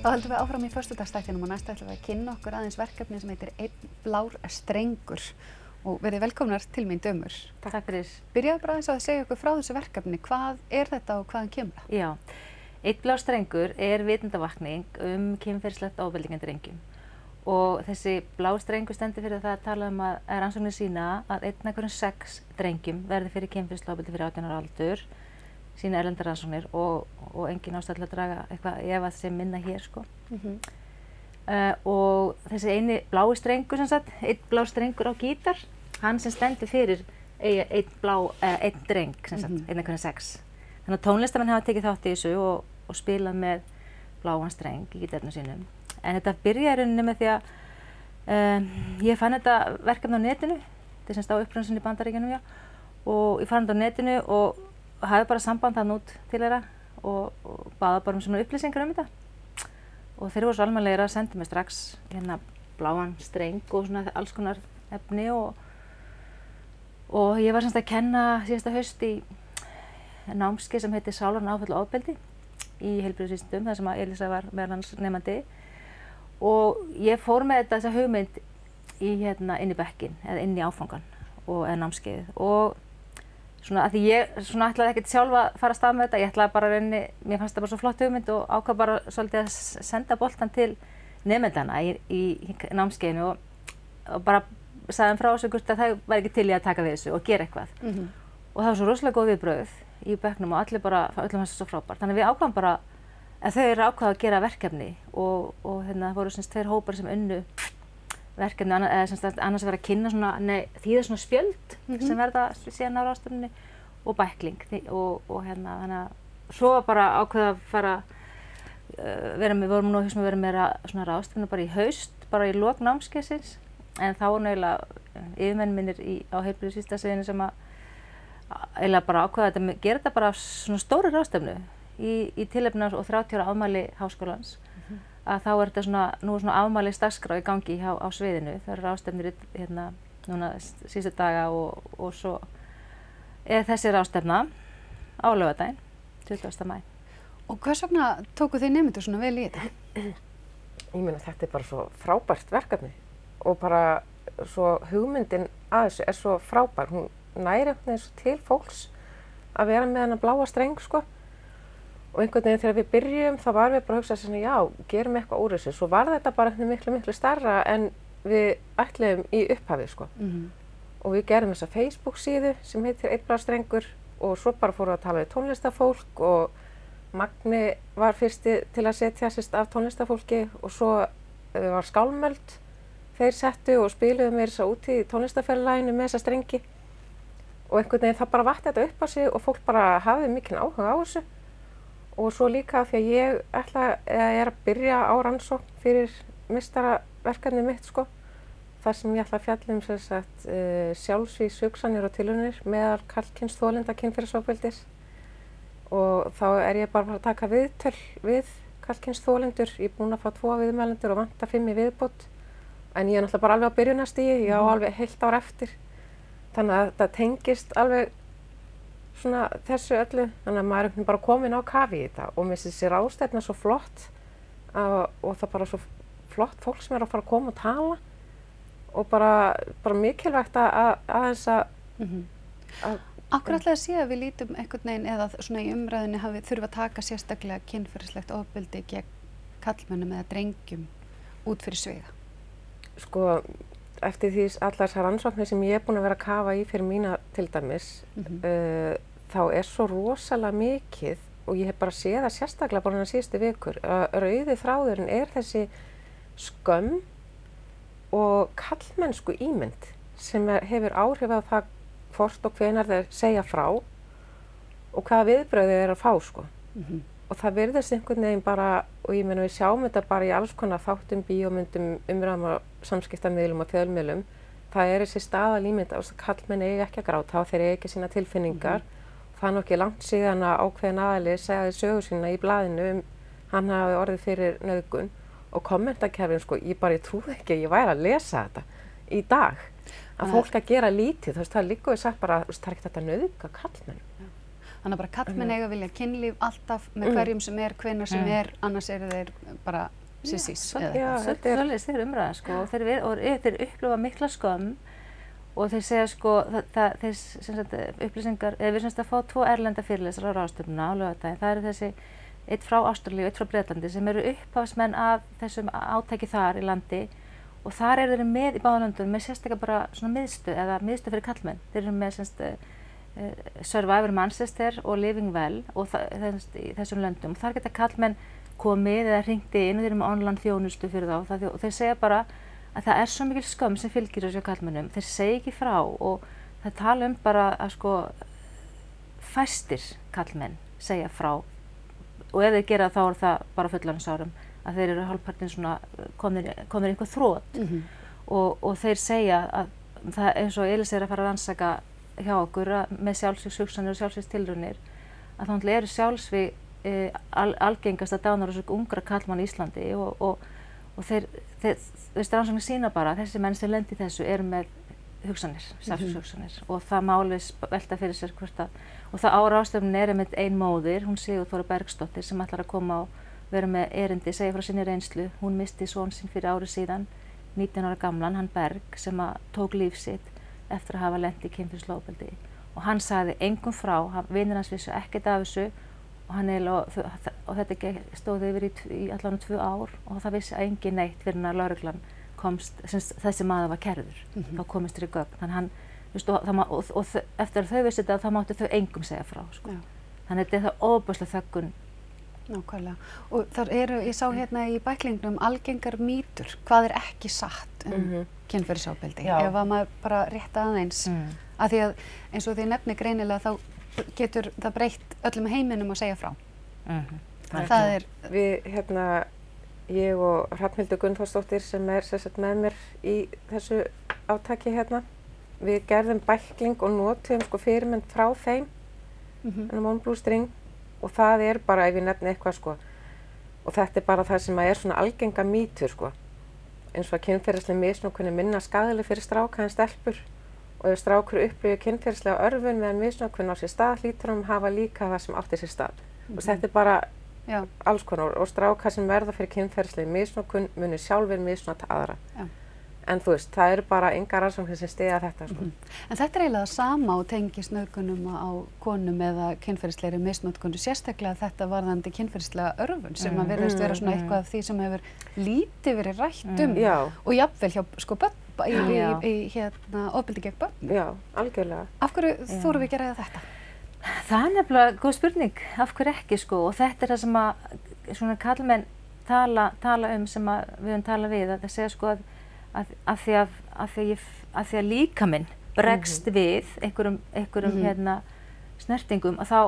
Þá höldum við áfram í föstudagsþættinum og næst ætlum við að kynna okkur aðeins verkefni sem heitir Einn blár strengur og verið velkomnar til mín dömur. Takk fyrir. Byrjaðu bara aðeins að segja okkur frá þessu verkefni. Hvað er þetta og hvaðan kemur það? Já, Einn blár strengur er vitundavakning kynferðislegt ofbeldi gegn drengjum. Og þessi blá strengur stendur fyrir það að tala að rannsóknir sýna að 1 af hverjum 6 drengjum verði fyrir kynferðislegt ofbeldi fyrir 18 ára aldur, sína erlendar rannsóknir og engin ástæða til að draga eitthvað ef að sem minna hér sko. Og þessi eini blái strengur sem sagt, einn blár strengur á gítar, hann sem stendur fyrir einn dreng sem sagt, 1 af hverjum 6. Þannig að tónlistamenn hafa tekið þátt í þessu og spilað með bláan streng í gítarnum sínum. En þetta byrjaði í rauninni með því að ég fann þetta verkefni á netinu, þetta er semst á upprunnsinn í Bandaríkjunum, já, og ég fann þetta á netinu og hafði bara samband þarna út til þeirra og baða bara svona upplýsingar þetta. Og þeir voru svo almennilegir að senda mér strax hérna bláan streng og svona alls konar efni og ég var semst að kenna síðasta haust í námskeið sem heitir Sálarinn áfall og ofbeldi í heilbrigðisvísindum, þar sem Elísa var meðal annars nemandi. Og ég fór með þessa hugmynd inn í bekkinn eða inn í áfangan eða námskeiðið og svona að því ég svona ætlaði ekkert sjálf að fara að stað með þetta, ég ætlaði bara mér fannst þetta bara svo flott hugmynd og ákvað bara svolítið að senda boltan til nemendana í námskeiðinu og bara sagði þeim frá þessu hvort að það væri ekki til í að taka við þessu og gera eitthvað. Og það var svo rosalega góð viðbrögð í bekknum og öllum fannst þetta svo frábært. Þannig að við ákvaðum bara að þau eru ákvað að gera verkefni og það voru semst 2 hópar sem unnu verkefni, annars verið að kynna þýða svona spjöld sem verða síðan á ráðstefnunni og bækling og þannig að svo var bara ákveða að fara við vorum nú að vera meira svona ráðstefnu bara í haust, bara í lok námskeiðsins en þá var náttúrulega yfirmenn mínir á heilbrigðisvísindasviðinu sem að eiginlega bara ákveða að gera þetta bara svona stóri ráðstefnu í tilefni og 30 ára afmæli háskólans. Að þá er þetta nú svona afmælisdagskrá í gangi á sviðinu. Það eru ráðstefnur núna síðustu daga og svo er þessi ráðstefna á laugardaginn, 20. maí. Og hvers vegna tóku þið nemendur svona vel í þetta? Ég meina þetta er bara svo frábært verkefni og bara svo hugmyndin að þessu er svo frábær. Hún næri þessu til fólks að vera með hana bláa streng sko. Og einhvern veginn þegar við byrjum þá varum við bara að hugsa svona já, gerum eitthvað úr þessu. Svo var þetta bara miklu stærra en við ætluðum í upphafið sko. Og við gerum þessa Facebook síðu sem heitir Einn blár strengur og svo bara fórum við að tala við tónlistafólk og Magni var fyrsti til að setja sérst af tónlistafólki og svo var Skálmöld. Þeir settu og spiluðu meira þess að úti í tónlistafélaginu með þessa strengi. Og einhvern veginn það bara vatt þetta upp á sig og fólk bara hafði mikinn áhuga á þessu. Og svo líka því að ég er að byrja á rannsókn fyrir meistaraverkefni mitt sko. Þar sem ég ætla að fjalla sem sagt sjálfsvígshugsanir og tilraunir meðal karlkyns þolenda kynferðisofbeldis. Og þá er ég bara að taka viðtöl við karlkyns þolendur. Ég er búin að fá 2 viðmælendur og vantar 5 í viðbót. En ég er náttúrulega bara alveg á byrjunarstigi, ég á alveg heilt ár eftir. Þannig að þetta tengist alveg svona þessu öllu, þannig að maður er bara komin á kafi í þetta og mér finnst þessi ráðstefna svo flott og það bara svo flott fólk sem er að fara að koma og tala og bara mikilvægt aðeins að Akkur ætlaði að sé að við lítum einhvern veginn eða svona í umræðinni þurfa að taka sérstaklega kynferðislegt ofbeldi gegn karlmönnum eða drengjum út fyrir sviga? Sko, eftir því allar þessar rannsóknir sem ég er búin að vera að kafa í fyrir mína til dæmis, þá er svo rosalega mikið og ég hef bara séð það sérstaklega bara síðustu vikur að rauði þráðurinn er þessi skömm og karlmennsku ímynd sem hefur áhrif á það hvort og hvenær þeir segja frá og hvaða viðbrögð þeir eru að fá sko. Og það virðist einhvern veginn bara, og ég meina við sjáum þetta bara í alls konar þáttum, bíómyndum, umræðum á samskiptamiðlum og fjölmiðlum. Það er þessi staðalímynd að karlmenn eiga ekki að gráta og þeir eiga ekki sína tilfinningar. Það er nú ekki langt síðan að ákveðin aðili segja sögu sína í blaðinu hann hafi orðið fyrir nauðgun og kommentakerfin sko, ég trúði ekki að ég væri að lesa þetta í dag. Að fólk að gera lítið, það er líka við sagt bara, það er ekkert að nauðga karlmenn. Þannig að bara kallmenn eiga að vilja kynlíf alltaf með hverjum sem hvenær sem annars eru þeir bara sissís. Þeir umræða sko og þeir upplifa mikla skömm og þeir segja sko, þeir upplýsingar, við semst að fá 2 erlenda fyrirlesara á ráðstefnuna á laugardaginn, það eru þessi einn frá Ástralíu og einn frá Bretlandi sem eru upphafsmenn af þessum átaki þar í landi og þar eru þeir með í báðalöndunum með sérstaklega bara svona miðstöð fyrir kallmenn. Þeir eru með semst Survivor Manchester og Living Well og í þessum löndum og þar geta kallmenn komið eða hringt inn og þeir eru með online þjónustu fyrir þá og þeir segja bara að það er svo mikil skömm sem fylgir þessu kallmennum. Þeir segja ekki frá og það tala bara að sko fæstir kallmenn segja frá og ef þeir gera þá það bara fullorðinsárum að þeir eru hálfpartinn svona komnir einhver þrot og þeir segja að það eins og Elís er að fara að rannsaka hjá okkur með sjálfsvígshugsanir og sjálfsvígstilraunir að þannig eru sjálfsvíg algengasta dánarorsök ungra kallmanna í Íslandi og þeir rannsóknir sýna bara að þessi menn sem lenda í þessu eru með hugsanir, sjálfsvígshugsanir og það má alveg velta fyrir sér hvort að og það á ráðstefnunni er einmitt ein móðir, hún Sigurþóra Bergsdóttir sem ætlar að koma og vera með erindi, segja frá sinni reynslu. Hún missti son sinn fyrir ári síðan, 19 ára gamlan, hann Berg, sem tók líf sitt eftir að hafa lent í kynferðislegu ofbeldi. Og hann sagði engum frá, vinir hans vissu ekkert af þessu og þetta stóð yfir í allan 2 ár og það vissi engin neitt fyrir að lögreglan komst, þessi maður var kærður, þá komist þeir í gögn. Þannig og eftir að þau vissi þetta þá máttu þau engum segja frá. Sko. Þannig að þetta er það ofboðslega þöggun. Nákvæmlega. Og þar eru, ég sá hérna í bæklingnum algengar mýtur, hvað er ekki satt kynferðisofbeldi. Ef að maður bara rétta aðeins. Af því að eins og því nefni greinilega þá getur það breytt öllum heiminum að segja frá. Það er... Við, ég og Hrafnhildur Gunnþórsdóttir sem er með mér í þessu átaki við gerðum bækling og notuðum sko fyrirmynd frá þeim Moonblue String og það er bara ef ég nefni eitthvað sko og þetta er bara það sem er svona algenga mýtur sko eins og að kynferðisleg misnotkun minna skaðileg fyrir stráka en stelpur og ef strákur upplifir kynferðislega örvun meðan misnotkun á sér stað hlýtur hafa líka það sem átti sér stað og þetta er bara alls konar og strákar sem verða fyrir kynferðisleg misnotkun muni sjálfir misnota aðra. En þú veist, það eru bara engar rannsóknir sem styðja þetta sko. En þetta er eiginlega það sama og tengist nauðgunum á konum eða kynferðislegri misnotkun, sérstaklega þetta varðandi kynferðislega örvun sem að virðist vera svona eitthvað af því sem hefur lítið verið rætt og jafnvel hjá sko börn í ofbeldi gegn börnum. Já, algjörlega. Af hverju þurfum við ekki að ræða þetta? Það er nefnilega góð spurning, af hverju ekki sko og þetta er það sem að svona kallmenn tala sem að við höfum talað við að það segja sko að því að líkaminn bregst við einhverjum snertingum að þá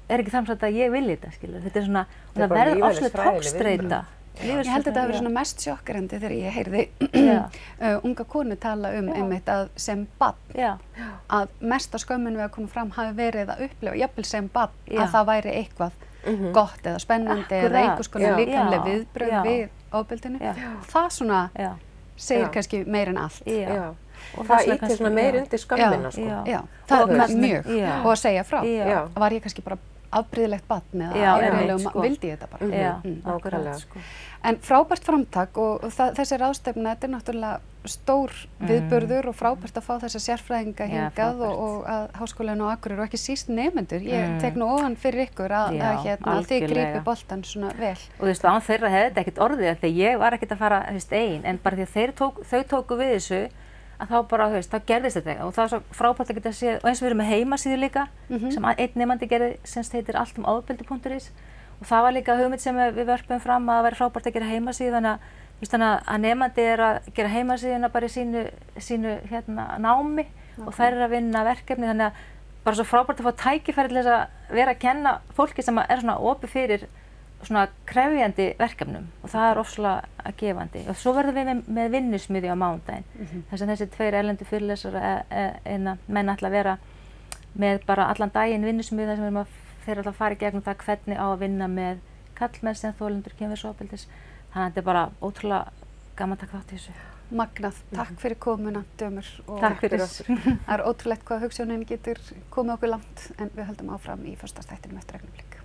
er ekki þannig að ég vil þetta, skilur. Þetta er svona, og það verður ofslega togstreita. Ég held þetta að vera svona mest sjokkerandi þegar ég heyrði unga konu tala einmitt að sem barn að mesta skömmin við að koma fram hafi verið að upplifa, jafnvel sem barn að það væri eitthvað gott eða spennandi eða einhvers konar líkamleg viðbrögð við ofbeldinu. Það svona segir kannski meir en allt. Og það ítir svona meir undir skömmina sko. Já, það er mjög og að segja frá. Var ég kannski bara afbrigðilegt barn eða vildi ég þetta bara. Nákvæmlega. En frábært framtak og þessi ráðstefna, þetta er náttúrulega stór viðburður og frábært að fá þessa sérfræðinga hingað og að Háskólann á Akureyri og ekki síst nemendur. Ég tek nú ofan fyrir ykkur að þið grípi boltan svona vel. Og þú veist, án þeirra hefði þetta ekkert orðið þegar ég var ekkert að fara ein, en bara því að þau tóku við þessu að þá bara, þú veist, þá gerðist þetta og það var svo frábært að geta séð, og eins og við erum með heimasíðu líka sem einn nemandi gerði, sem heitir alltumofbeldi.is og það var líka hugmynd sem við vörpum fram að það væri frábært að gera heimasíðu þannig að nemandi er að gera heimasíðuna bara í sínu námi og þær eru að vinna verkefni þannig að bara svo frábært að fá tækifæri til þess að vera að kenna fólki sem er svona opið fyrir svona krefjandi verkefnum og það er ofsalega gefandi og svo verðum við með vinnusmiðju á mánudaginn þess að þessi 2 erlendu fyrirlesarar menn ætla að vera með bara allan daginn vinnusmiðju þar sem þeir ætla að fara í gegnum það hvernig á að vinna með kallmenn sem þolendur kynferðisofbeldis þannig að þetta er bara ótrúlega gaman að taka þátt í þessu. Magnað. Takk fyrir komuna, dömur. Takk fyrir okkur. Það ótrúlegt hvað hugsjónin getur komið okkur langt en við höldum áfram í föstudagstættinum eftir augnablik.